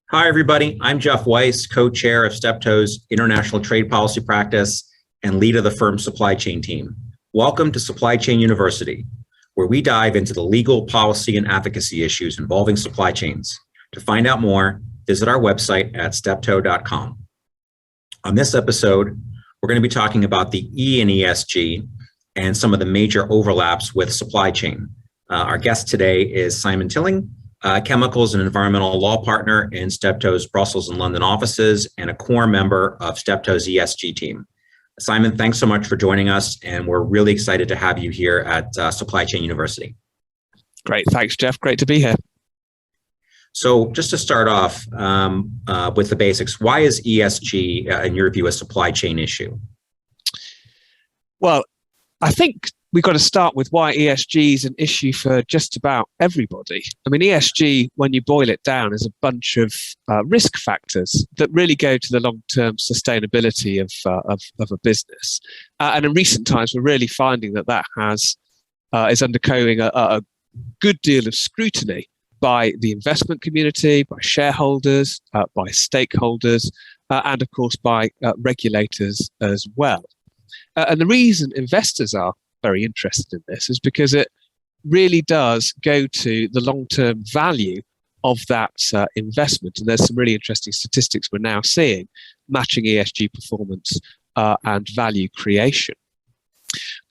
Hi, everybody. I'm Jeff Weiss, co-chair of Steptoe's International Trade Policy Practice and lead of the firm's supply chain team. Welcome to Supply Chain University, where we dive into the legal, policy, and advocacy issues involving supply chains. To find out more, visit our website at steptoe.com. On this episode, we're going to be talking about the E in ESG and some of the major overlaps with supply chain. Our guest today is Simon Tilling, chemicals and environmental law partner in Steptoe's Brussels and London offices and a core member of Steptoe's ESG team. Simon, thanks so much for joining us, and we're really excited to have you here at Supply Chain University. Great. Thanks, Jeff. Great to be here. So just to start off with the basics, why is ESG, in your view, a supply chain issue? Well, I think we've got to start with why ESG is an issue for just about everybody. I mean, ESG, when you boil it down, is a bunch of risk factors that really go to the long-term sustainability of a business. And in recent times, we're really finding that is undergoing a good deal of scrutiny by the investment community, by shareholders, by stakeholders, and of course by regulators as well. And the reason investors are very interested in this is because it really does go to the long-term value of that investment. And there's some really interesting statistics we're now seeing matching ESG performance and value creation.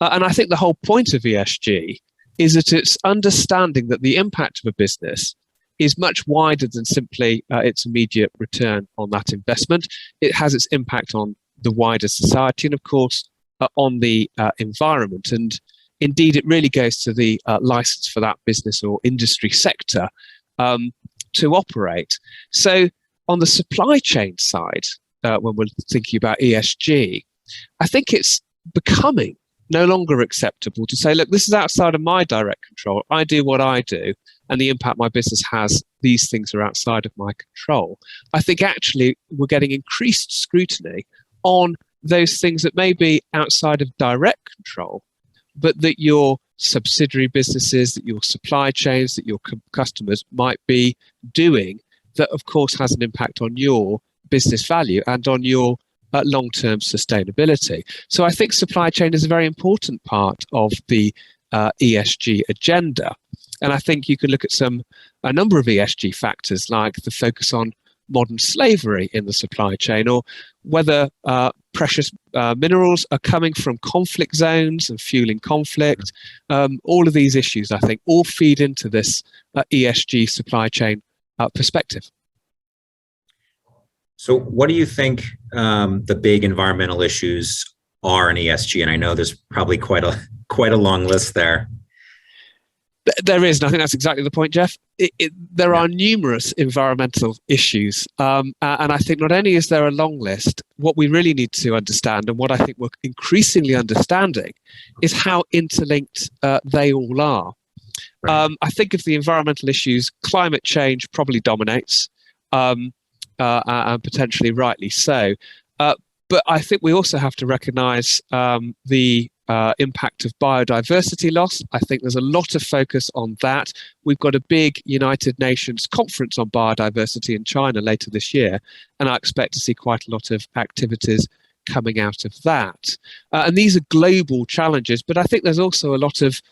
And I think the whole point of ESG is that it's understanding that the impact of a business is much wider than simply its immediate return on that investment. It has its impact on the wider society and, of course, on the environment. And indeed, it really goes to the license for that business or industry sector to operate. So on the supply chain side, when we're thinking about ESG, I think it's becoming no longer acceptable to say, look, this is outside of my direct control. I do what I do, and the impact my business has, these things are outside of my control. I think actually we're getting increased scrutiny on those things that may be outside of direct control, but that your subsidiary businesses, that your supply chains, that your customers might be doing, that of course has an impact on your business value and on your long-term sustainability. So I think supply chain is a very important part of the ESG agenda. And I think you can look at a number of ESG factors, like the focus on modern slavery in the supply chain, or whether precious minerals are coming from conflict zones and fueling conflict. All of these issues, I think, all feed into this ESG supply chain perspective. So what do you think the big environmental issues are in ESG? And I know there's probably quite a long list there. There is, and I think that's exactly the point, Jeff. There are numerous environmental issues, and I think not only is there a long list, what we really need to understand, and what I think we're increasingly understanding, is how interlinked they all are. Right. I think of the environmental issues, climate change probably dominates, and potentially rightly so. But I think we also have to recognise the impact of biodiversity loss. I think there's a lot of focus on that. We've got a big United Nations conference on biodiversity in China later this year, and I expect to see quite a lot of activities coming out of that. And these are global challenges, but I think there's also a lot of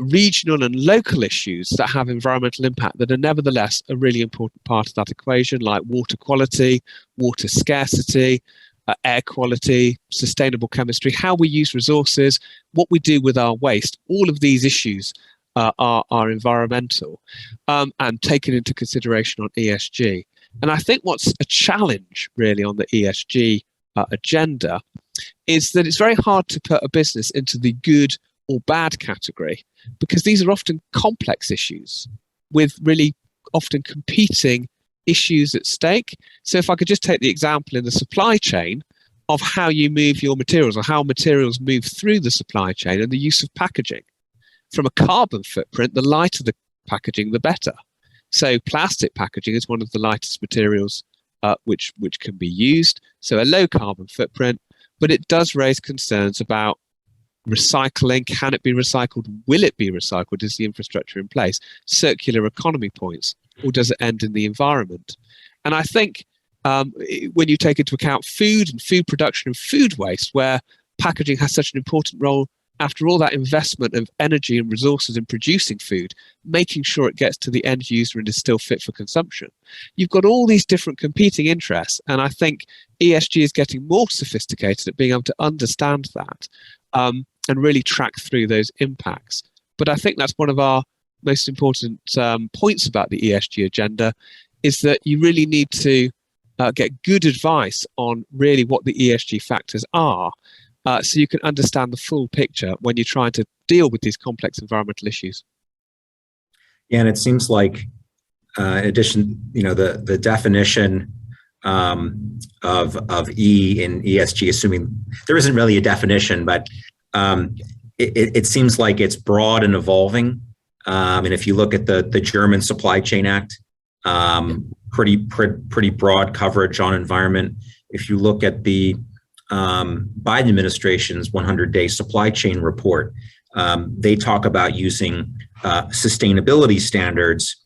regional and local issues that have environmental impact that are nevertheless a really important part of that equation, like water quality, water scarcity, air quality, sustainable chemistry, how we use resources, what we do with our waste. All of these issues are environmental and taken into consideration on ESG. And I think what's a challenge really on the ESG agenda is that it's very hard to put a business into the good or bad category, because these are often complex issues with really often competing issues at stake. So if I could just take the example in the supply chain of how you move your materials, or how materials move through the supply chain, and the use of packaging. From a carbon footprint, the lighter the packaging, the better. So plastic packaging is one of the lightest materials which can be used. So a low carbon footprint, but it does raise concerns about recycling. Can it be recycled? Will it be recycled? Is the infrastructure in place? Circular economy points. or does it end in the environment? And I think when you take into account food and food production and food waste, where packaging has such an important role, after all that investment of energy and resources in producing food, making sure it gets to the end user and is still fit for consumption. You've got all these different competing interests, and I think ESG is getting more sophisticated at being able to understand that and really track through those impacts. But I think that's one of our most important points about the ESG agenda, is that you really need to get good advice on really what the ESG factors are, so you can understand the full picture when you're trying to deal with these complex environmental issues. Yeah, and it seems like, in addition, the definition of E in ESG, assuming there isn't really a definition, but it seems like it's broad and evolving. And if you look at the German Supply Chain Act, pretty broad coverage on environment. If you look at the Biden administration's 100-day supply chain report, they talk about using sustainability standards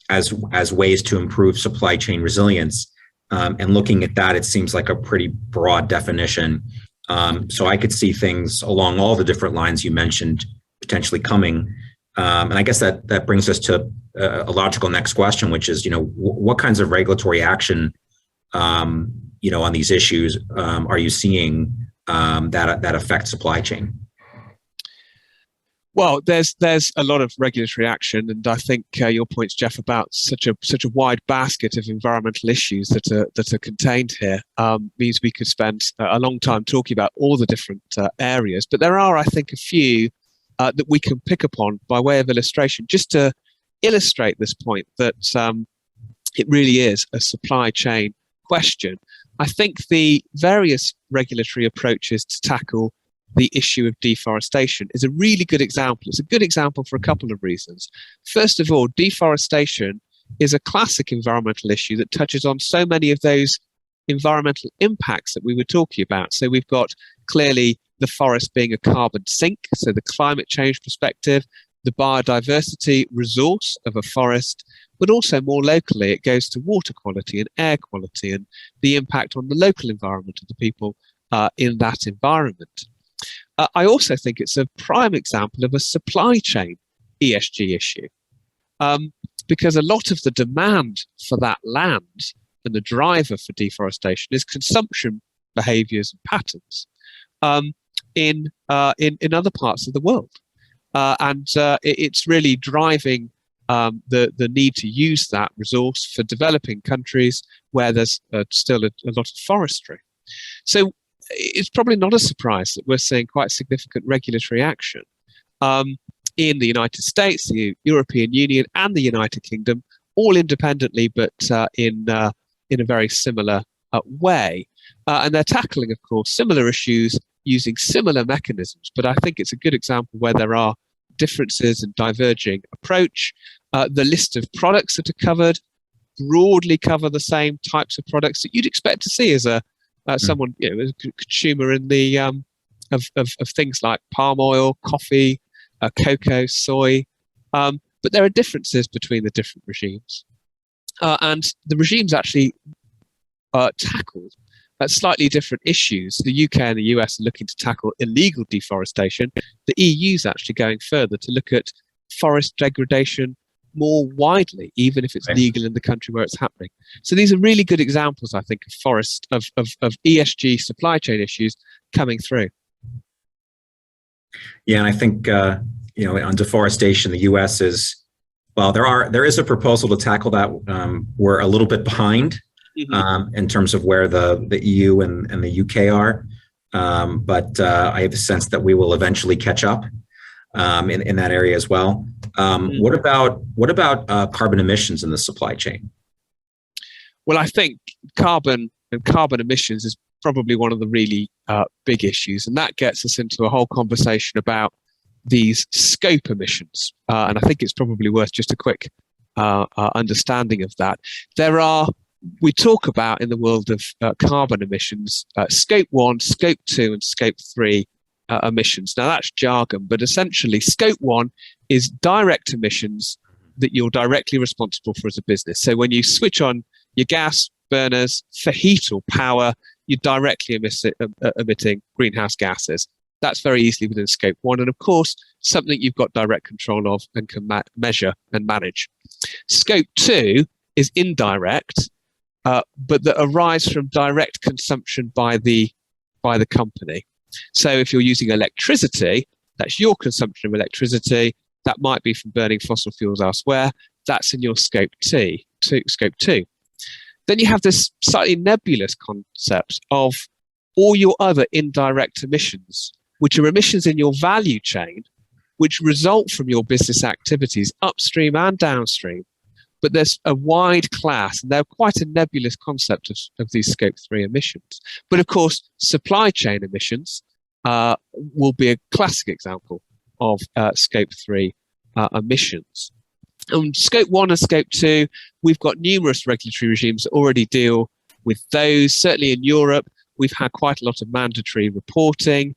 as ways to improve supply chain resilience. And looking at that, it seems like a pretty broad definition. So I could see things along all the different lines you mentioned potentially coming. And I guess that brings us to a logical next question, which is, what kinds of regulatory action, on these issues are you seeing that affect supply chain? Well, there's a lot of regulatory action, and I think your points, Jeff, about such a wide basket of environmental issues that are contained here means we could spend a long time talking about all the different areas. But there are, I think, a few that we can pick upon by way of illustration, just to illustrate this point that it really is a supply chain question. I think the various regulatory approaches to tackle the issue of deforestation is a really good example. It's a good example for a couple of reasons. First of all, deforestation is a classic environmental issue that touches on so many of those environmental impacts that we were talking about. So we've got clearly the forest being a carbon sink, so the climate change perspective, the biodiversity resource of a forest, but also more locally, it goes to water quality and air quality and the impact on the local environment of the people in that environment. I also think it's a prime example of a supply chain ESG issue, because a lot of the demand for that land and the driver for deforestation is consumption behaviours and patterns in other parts of the world. And it's really driving the need to use that resource for developing countries where there's still a lot of forestry. So it's probably not a surprise that we're seeing quite significant regulatory action in the United States, the European Union, and the United Kingdom, all independently, but in a very similar way. And they're tackling, of course, similar issues using similar mechanisms. But I think it's a good example where there are differences and diverging approach. The list of products that are covered broadly cover the same types of products that you'd expect to see as someone, as a consumer in the of things like palm oil, coffee, cocoa, soy. But there are differences between the different regimes, and the regimes actually tackled slightly different issues. The UK and the US are looking to tackle illegal deforestation. The EU is actually going further to look at forest degradation more widely, even if it's legal in the country where it's happening. So these are really good examples, I think, of ESG supply chain issues coming through. Yeah, and I think on deforestation, the U.S. is, well, there is a proposal to tackle that. We're a little bit behind in terms of where the EU and the UK are, but I have a sense that we will eventually catch up in that area as well. What about carbon emissions in the supply chain? Well, I think carbon emissions is probably one of the really big issues, and that gets us into a whole conversation about these scope emissions. And I think it's probably worth just a quick understanding of that. We talk about in the world of carbon emissions, scope 1, scope 2, and scope 3 emissions. Now that's jargon, but essentially scope 1 is direct emissions that you're directly responsible for as a business. So when you switch on your gas burners for heat or power, you're directly emitting greenhouse gases. That's very easily within Scope 1. And of course, something you've got direct control of and can measure and manage. Scope 2 is indirect, but that arise from direct consumption by the company. So if you're using electricity, that's your consumption of electricity. That might be from burning fossil fuels elsewhere. That's in your Scope 2. Then you have this slightly nebulous concept of all your other indirect emissions, which are emissions in your value chain, which result from your business activities upstream and downstream. But there's a wide class, and they're quite a nebulous concept of these Scope 3 emissions. But of course, supply chain emissions will be a classic example of Scope 3 emissions. On Scope 1 and Scope 2, we've got numerous regulatory regimes that already deal with those. Certainly in Europe, we've had quite a lot of mandatory reporting.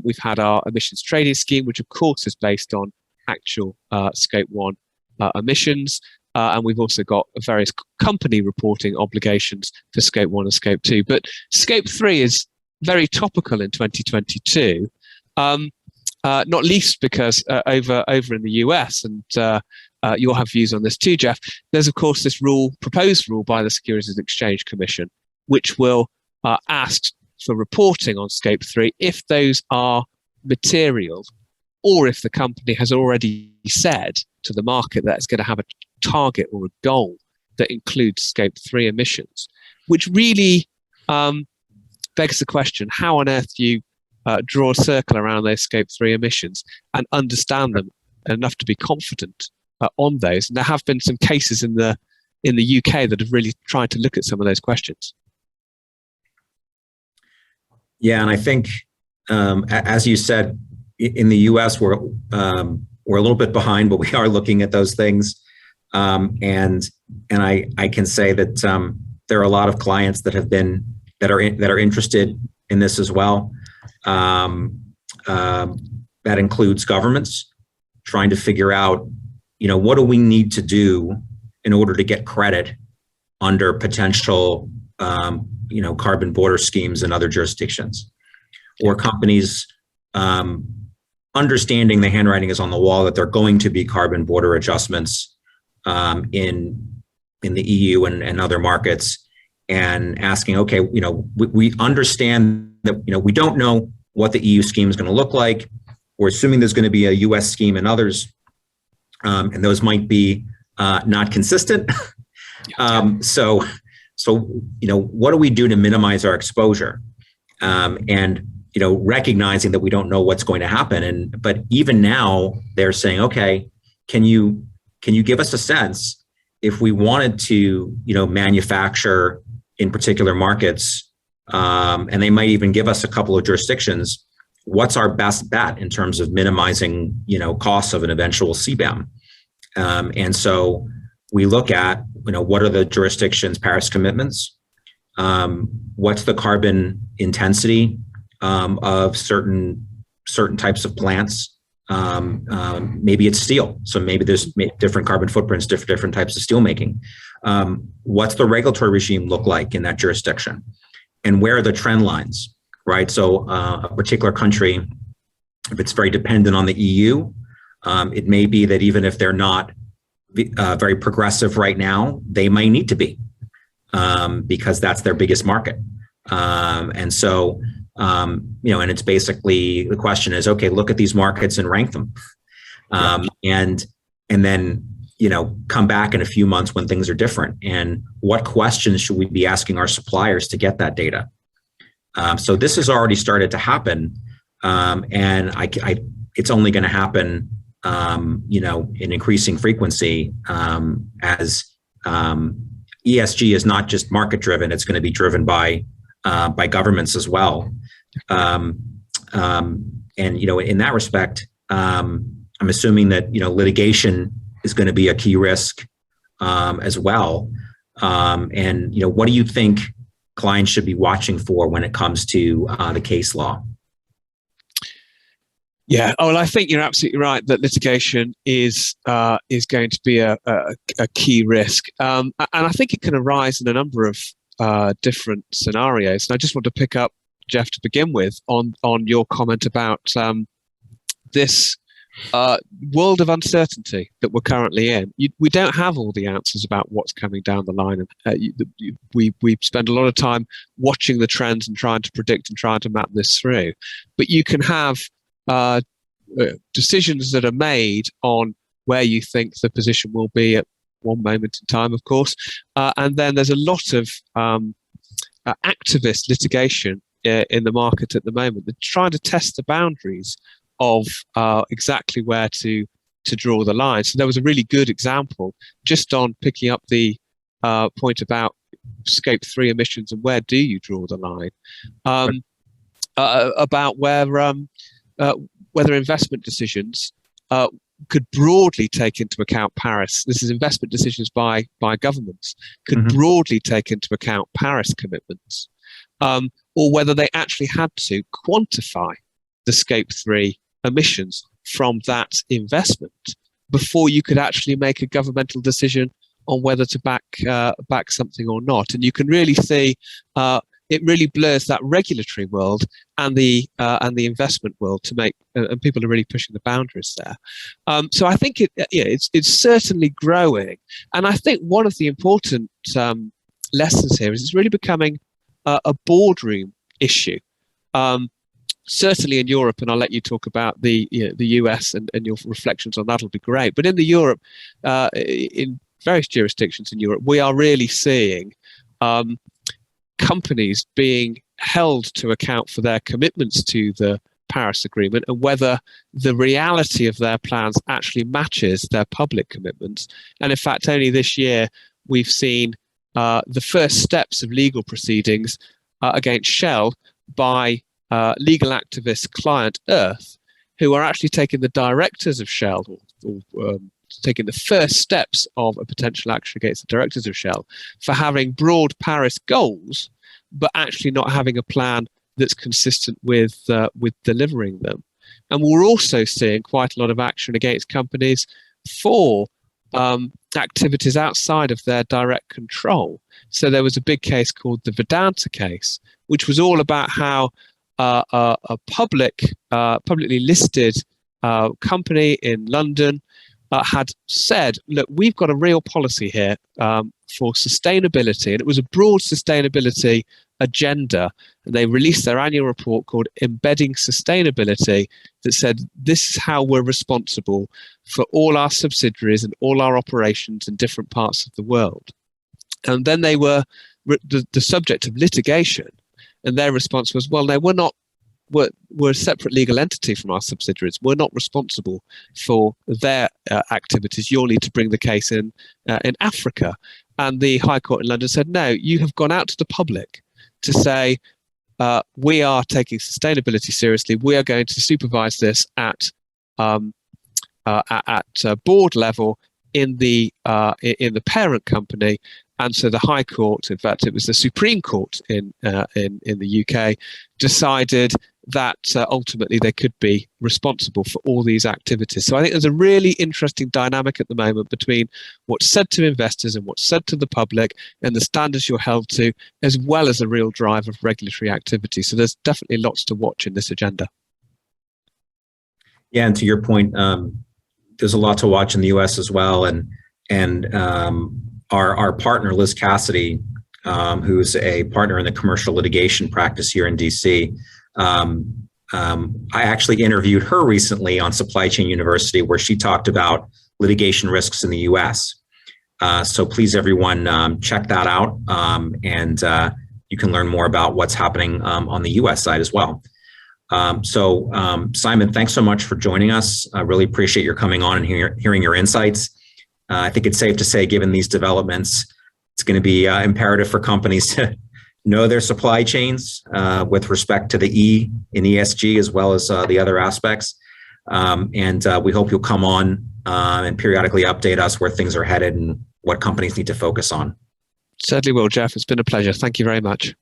We've had our emissions trading scheme, which of course is based on actual Scope 1 emissions. And we've also got various company reporting obligations for Scope 1 and Scope 2. But Scope 3 is very topical in 2022, not least because over in the US, and you'll have views on this too, Jeff, there's of course this proposed rule by the Securities and Exchange Commission, which will ask for reporting on Scope 3 if those are material, or if the company has already said to the market that it's going to have a target or a goal that includes Scope 3 emissions, which really begs the question, how on earth do you draw a circle around those Scope 3 emissions and understand them enough to be confident on those? And there have been some cases in the UK that have really tried to look at some of those questions. Yeah, and I think, as you said, in the U.S. we're a little bit behind, but we are looking at those things, and I can say that there are a lot of clients that are interested in this as well. That includes governments trying to figure out, what do we need to do in order to get credit under potential carbon border schemes in other jurisdictions, or companies understanding the handwriting is on the wall that there are going to be carbon border adjustments in the EU and other markets, and asking, okay, we understand that we don't know what the EU scheme is going to look like. We're assuming there's going to be a US scheme and others, and those might be not consistent. So what do we do to minimize our exposure? And recognizing that we don't know what's going to happen. But even now, they're saying, okay, can you give us a sense if we wanted to, manufacture in particular markets, and they might even give us a couple of jurisdictions, what's our best bet in terms of minimizing, costs of an eventual CBAM? And so we look at, what are the jurisdictions' Paris commitments? What's the carbon intensity of certain types of plants? Maybe it's steel, so maybe there's different carbon footprints, different types of steel making. What's the regulatory regime look like in that jurisdiction? And where are the trend lines, right? So a particular country, if it's very dependent on the EU, it may be that even if they're not very progressive right now, they might need to be, because that's their biggest market. And so, and it's basically, the question is, okay, look at these markets and rank them. And then, come back in a few months when things are different. And what questions should we be asking our suppliers to get that data? So this has already started to happen. And it's only going to happen, in increasing frequency, as ESG is not just market driven, it's going to be driven by governments as well. And, in that respect, I'm assuming that, litigation is going to be a key risk, as well. And, what do you think clients should be watching for when it comes to the case law? Yeah. Oh, well, I think you're absolutely right that litigation is going to be a key risk, and I think it can arise in a number of different scenarios. And I just want to pick up, Jeff, to begin with, on your comment about this world of uncertainty that we're currently in. We don't have all the answers about what's coming down the line, and we spend a lot of time watching the trends and trying to predict and trying to map this through. But you can have decisions that are made on where you think the position will be at one moment in time, of course, and then there's a lot of activist litigation in the market at the moment. They're trying to test the boundaries of exactly where to draw the line. So there was a really good example just on picking up the point about Scope 3 emissions and where do you draw the line, about whether investment decisions could broadly take into account Paris. This is investment decisions by governments could broadly take into account Paris commitments, or whether they actually had to quantify the Scope 3 emissions from that investment before you could actually make a governmental decision on whether to back something or not. And you can really see it really blurs that regulatory world and the investment world to make, and people are really pushing the boundaries there. So I think it's certainly growing, and I think one of the important lessons here is it's really becoming a boardroom issue. Certainly in Europe, and I'll let you talk about the US and your reflections on that will be great. But in Europe, in various jurisdictions in Europe, we are really seeing companies being held to account for their commitments to the Paris Agreement and whether the reality of their plans actually matches their public commitments. And in fact, only this year, we've seen the first steps of legal proceedings against Shell by legal activist Client Earth, who are actually taking the directors of Shell, or taking the first steps of a potential action against the directors of Shell for having broad Paris goals, but actually not having a plan that's consistent with delivering them. And we're also seeing quite a lot of action against companies for activities outside of their direct control. So there was a big case called the Vedanta case, which was all about how a publicly listed company in London had said, look, we've got a real policy here for sustainability, and it was a broad sustainability agenda. And they released their annual report called Embedding Sustainability that said, this is how we're responsible for all our subsidiaries and all our operations in different parts of the world. And then they were the subject of litigation. And their response was, well, no, we're a separate legal entity from our subsidiaries. We're not responsible for their activities. You'll need to bring the case in Africa. And the High Court in London said, no, you have gone out to the public to say, we are taking sustainability seriously. We are going to supervise this at board level in the parent company. And so the High Court, in fact, it was the Supreme Court in the UK, decided that ultimately they could be responsible for all these activities. So I think there's a really interesting dynamic at the moment between what's said to investors and what's said to the public and the standards you're held to, as well as a real drive of regulatory activity. So there's definitely lots to watch in this agenda. Yeah, and to your point, there's a lot to watch in the US as well. And our partner, Liz Cassidy, who's a partner in the commercial litigation practice here in DC, I actually interviewed her recently on Supply Chain University, where she talked about litigation risks in the US. So please, everyone, check that out. And you can learn more about what's happening on the US side as well. So Simon, thanks so much for joining us. I really appreciate your coming on and hearing your insights. I think it's safe to say, given these developments, it's going to be imperative for companies to know their supply chains with respect to the E in ESG, as well as the other aspects. And we hope you'll come on and periodically update us where things are headed and what companies need to focus on. Certainly will, Jeff. It's been a pleasure. Thank you very much.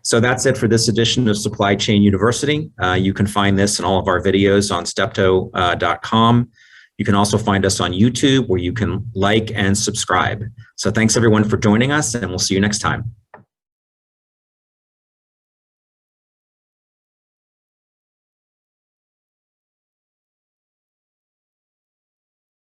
So that's it for this edition of Supply Chain University. You can find this and all of our videos on steptoe.com. You can also find us on YouTube, where you can like and subscribe. So thanks everyone for joining us, and we'll see you next time.